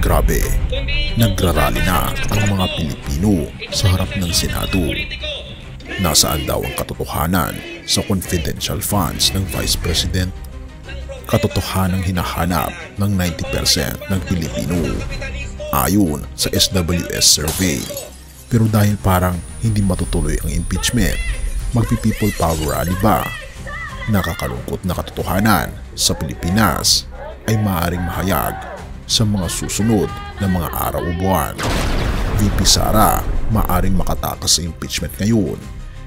Grabe, nagrarally na ang mga Pilipino sa harap ng Senado. Nasaan daw ang katotohanan sa confidential funds ng Vice President? Katotohanang hinahanap ng 90% ng Pilipino ayon sa SWS survey. Pero dahil parang hindi matutuloy ang impeachment, magpi-people power rally ba? Nakakalungkot na katotohanan sa Pilipinas ay maaaring mahayag sa mga susunod na mga araw o buwan. VP Sara maaaring makatakas sa impeachment ngayon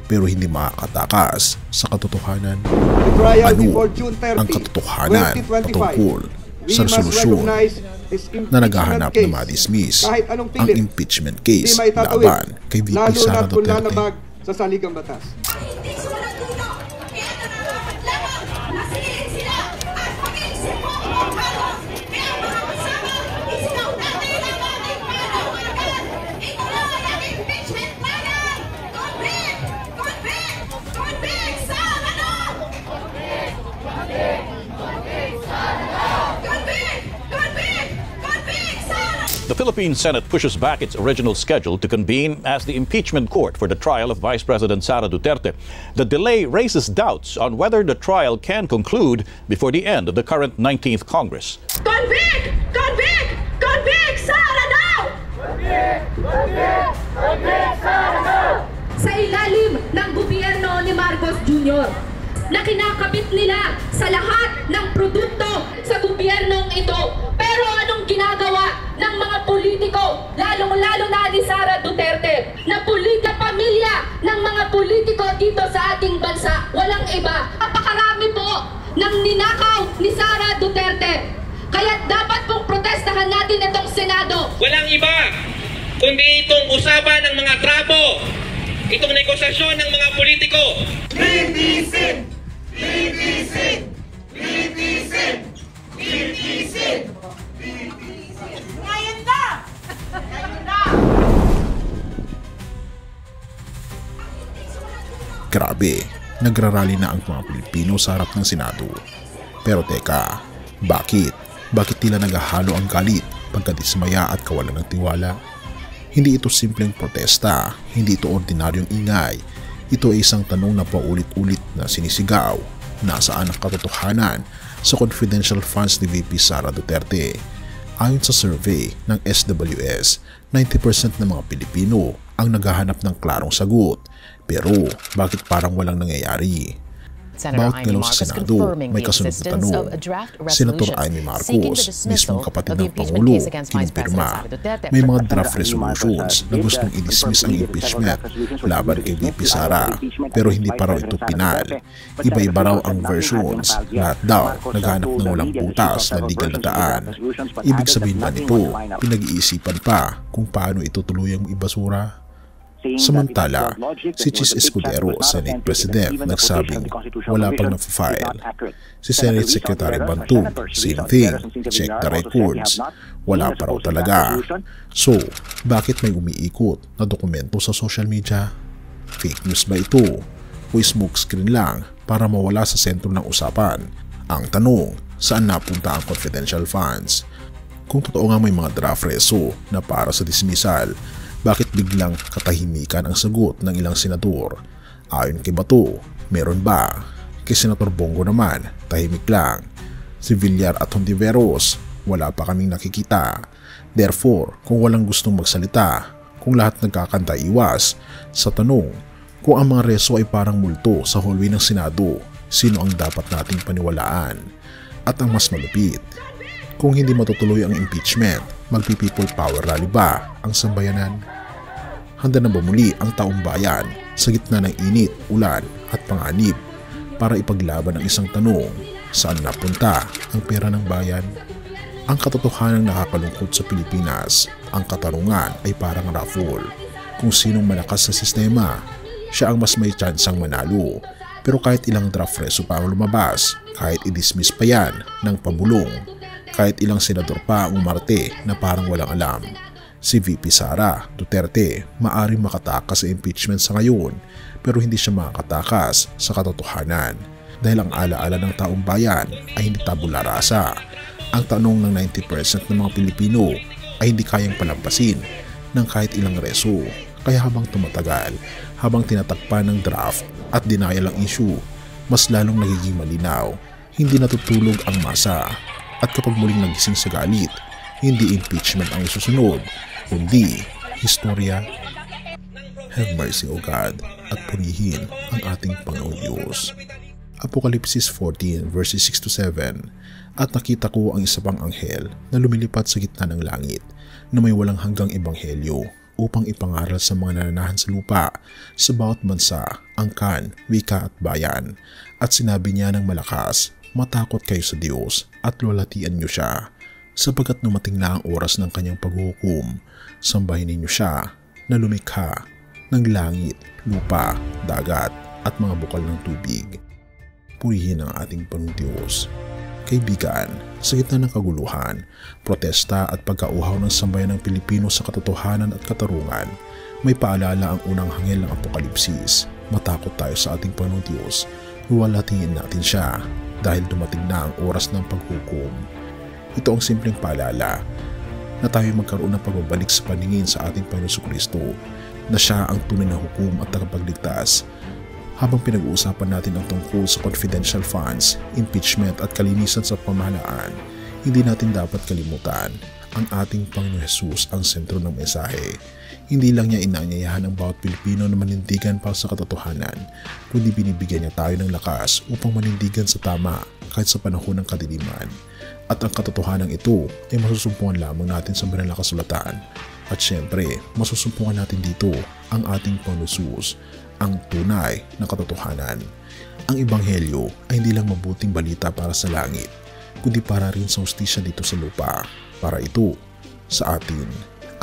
pero hindi makakatakas sa katotohanan. Ano ang katotohanan patungkol sa resolusyon na naghahanap na ma-dismiss ang impeachment case laban kay VP Sara Duterte? Sa saligang batas. The Philippine Senate pushes back its original schedule to convene as the impeachment court for the trial of Vice President Sara Duterte. The delay raises doubts on whether the trial can conclude before the end of the current 19th Congress. Convict! Convict! Convict! Sara now! Convict! Convict! Convict! Sara now! Sa ilalim ng gobyerno ni Marcos Jr. na kinakabit nila sa lahat ng produkto sa gobyernong ito. Pero anong ginagawa ng mga politiko, lalong-lalo na ni Sara Duterte, na pamilya ng mga politiko dito sa ating bansa? Walang iba. Napakarami po ng ninakaw ni Sara Duterte. Kaya dapat pong protestahan natin itong Senado. Walang iba kundi itong usapan ng mga trapo, itong negosasyon ng mga politiko. Litisin! Litisin! Litisin! Litisin! Ngayon na! Ngayon na! Grabe, nagrarally na ang mga Pilipino sa harap ng Senado. Pero teka, bakit? Bakit tila naghahalo ang galit, pagkadismaya at kawalan ng tiwala? Hindi ito simpleng protesta, hindi ito ordinaryong ingay. Ito ay isang tanong na paulit-ulit na sinisigaw. Nasaan ang katotohanan sa confidential funds ni VP Sara Duterte? Ayon sa survey ng SWS, 90% ng mga Pilipino ang naghahanap ng klarong sagot. Pero bakit parang walang nangyayari? Bawat galaw sa Senado, may kasunod na tanong. Senator Amy Marcos, mismong kapatid ng Pangulo, kinumpirma. May mga draft resolutions na gustong i-dismiss ang impeachment laban kay VP Sara, pero hindi pa raw ito pinal. Iba-iba raw ang versions. Lahat daw naghanap ng walang butas na legal na daan. Ibig sabihin ba nito, pinag-iisipan pa kung paano ito tuluyang ibasura? Samantala, si Chis Escudero, Senate President, nagsabing wala pang na-file. Si Senate Secretary Bantog, same thing, check the records, wala pa raw talaga. So, bakit may umiikot na dokumento sa social media? Fake news ba ito? O smokescreen lang para mawala sa sentro ng usapan? Ang tanong, saan napunta ang confidential funds? Kung totoo nga may mga draft reso na para sa dismissal, bakit biglang katahimikan ang sagot ng ilang senador? Ayon kay Bato, meron ba? Kay Senator Bongo naman, tahimik lang. Si Villar at Hontiveros, wala pa kaming nakikita. Therefore, kung walang gustong magsalita, kung lahat nagkakanta iwas, sa tanong, kung ang mga reso ay parang multo sa hallway ng Senado, sino ang dapat nating paniwalaan? At ang mas malupit, kung hindi matutuloy ang impeachment, magpi-people power rally ba ang sambayanan? Handa na ba muli ang taong bayan sa gitna ng init, ulan at panganib para ipaglaban ang isang tanong, saan napunta ang pera ng bayan? Ang katotohanan nakakalungkot sa Pilipinas, ang katarungan ay parang raffle. Kung sinong malakas sa sistema, siya ang mas may tsansang manalo. Pero kahit ilang draft reso pa ang lumabas, kahit i-dismiss pa yan ng pabulong, kahit ilang senador pa ang umarte na parang walang alam, si VP Sara Duterte maaaring makatakas sa impeachment sa ngayon, pero hindi siya makakatakas sa katotohanan dahil ang alaala ng taong bayan ay hindi tabula rasa. Ang tanong ng 90% ng mga Pilipino, ay hindi kayang palampasin ng kahit ilang reso. Kaya habang tumatagal, habang tinatakpan ng draft at denial ang issue, mas lalong nagiging malinaw. Hindi natutulog ang masa. At kapag muling nagising sa galit, hindi impeachment ang isusunod, kundi historya. Have mercy, O God, at purihin ang ating Panginoong Diyos. Apokalipsis 14 verses 6-7. At nakita ko ang isa pang anghel na lumilipad sa gitna ng langit na may walang hanggang ebanghelyo upang ipangaral sa mga nananahan sa lupa sa bawat bansa, angkan, wika at bayan. At sinabi niya ng malakas, matakot kayo sa Diyos at lulatian niyo siya, sapagkat dumating na ang oras ng kanyang paghuhukom. Sambahin ninyo siya na lumikha ng langit, lupa, dagat at mga bukal ng tubig. Purihin ang ating Panginoong Diyos. Kaibigan, sa gitna ng kaguluhan, protesta at pagkauhaw ng sambayan ng Pilipino sa katotohanan at katarungan, may paalala ang unang anghel ng Apokalipsis. Matakot tayo sa ating Panginoong Diyos, luwalhatiin natin siya dahil dumating na ang oras ng paghukom. Ito ang simpleng paalala na tayo magkaroon ng pagbabalik sa paningin sa ating Panginoong Kristo na siya ang tunay na hukom at tagapagligtas. Habang pinag-uusapan natin ang tungkol sa confidential funds, impeachment at kalinisan sa pamahalaan, hindi natin dapat kalimutan ang ating Panginoon Jesus ang sentro ng mensahe. Hindi lang niya inaanyayahan ang bawat Pilipino na manindigan para sa katotohanan, kundi binibigyan niya tayo ng lakas upang manindigan sa tama kahit sa panahon ng kadiliman. At ang katotohanan ito ay masusumpungan lamang natin sa banal na kasulatan. At syempre, masusumpungan natin dito ang ating Panginoon Jesus, ang tunay na katotohanan. Ang ebanghelyo ay hindi lang mabuting balita para sa langit, kundi para rin sa hustisya dito sa lupa. Para ito sa atin,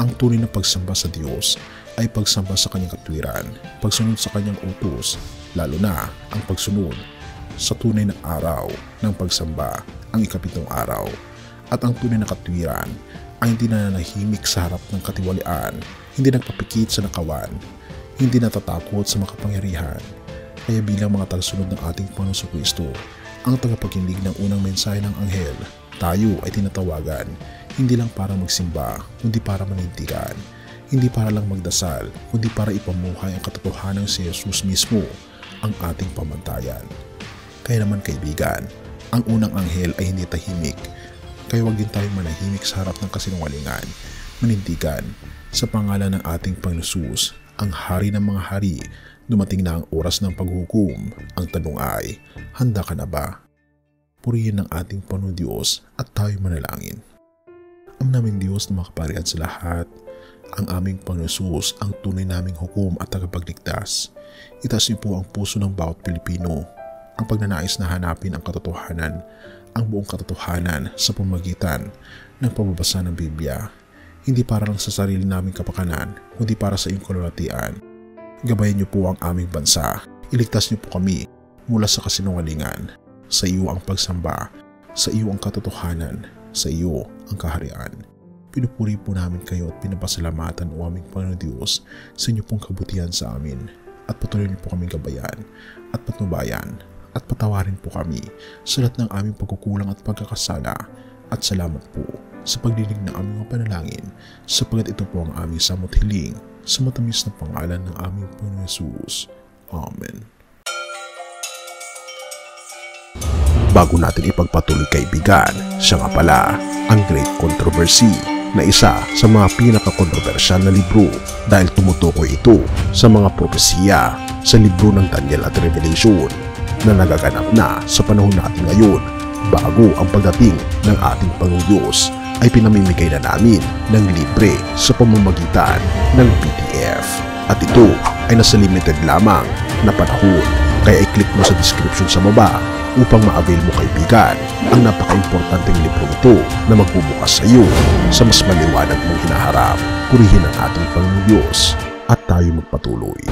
ang tunay na pagsamba sa Diyos ay pagsamba sa kanyang katwiran, pagsunod sa kanyang utos, lalo na ang pagsunod sa tunay na araw ng pagsamba, ang ikapitong araw. At ang tunay na katwiran ay hindi nananahimik sa harap ng katiwalian, hindi nagpapikit sa nakawan, hindi natatakot sa makapangyarihan. Kaya bilang mga tagasunod ng ating Panginoon Kristo, ang tagapagkinig ng unang mensahe ng anghel, tayo ay tinatawagan hindi lang para magsimba, kundi para manindigan, hindi para lang magdasal, kundi para ipamuhay ang katotohanan si Jesus mismo, ang ating pamantayan. Kaya naman kaibigan, ang unang anghel ay hindi tahimik, kaya wag din tayong manahimik sa harap ng kasinungalingan, manindigan sa pangalan ng ating Panginoon Jesus, ang hari ng mga hari. Dumating na ang oras ng paghukom. Ang tanong ay, handa ka na ba? Purihin ng ating Panginoon Diyos at tayo manalangin. Ang naming Diyos na makaparehas sa lahat, ang aming Panginoon Jesus, ang tunay naming hukom at tagapagligtas. Itaas niyo po ang puso ng bawat Pilipino, ang pagnanais na hanapin ang katotohanan, ang buong katotohanan sa pamamagitan ng pagbabasa ng Biblia. Hindi para lang sa sarili naming kapakanan, kundi para sa iyong kalulatian. Gabayan niyo po ang aming bansa. Iligtas niyo po kami mula sa kasinungalingan. Sa iyo ang pagsamba, sa iyo ang katotohanan, sa iyo ang kaharian. Pinupuri po namin kayo at pinapasalamatan o aming Panginoon Diyos sa inyo pong kabutihan sa amin. At patuloy niyo po kaming gabayan at patnubayan at patawarin po kami sa lahat ng aming pagkukulang at pagkakasala. At salamat po sa pagdinig ng aming mga panalangin, sapagkat ito po ang aming samot hiling sa matamis na pangalan ng aming Panginoon Jesus. Amen. Bago natin ipagpatuloy kaibigan, siya nga pala ang Great Controversy na isa sa mga pinaka-kontrobersyal na libro dahil tumutukoy ito sa mga propesiya sa libro ng Daniel at Revelation na nagaganap na sa panahon natin ngayon. Bago ang pagdating ng ating Panginoong Diyos ay pinamimigay na namin ng libre sa pamamagitan ng PDF. At ito ay nasa limited lamang na panahon, kaya i-click mo sa description sa baba upang ma-avail mo kaibigan ang napaka-importanteng libro ito na magbubukas sa iyo sa mas maliwanag mong hinaharap. Purihin ang ating Panginoong Diyos at tayo magpatuloy.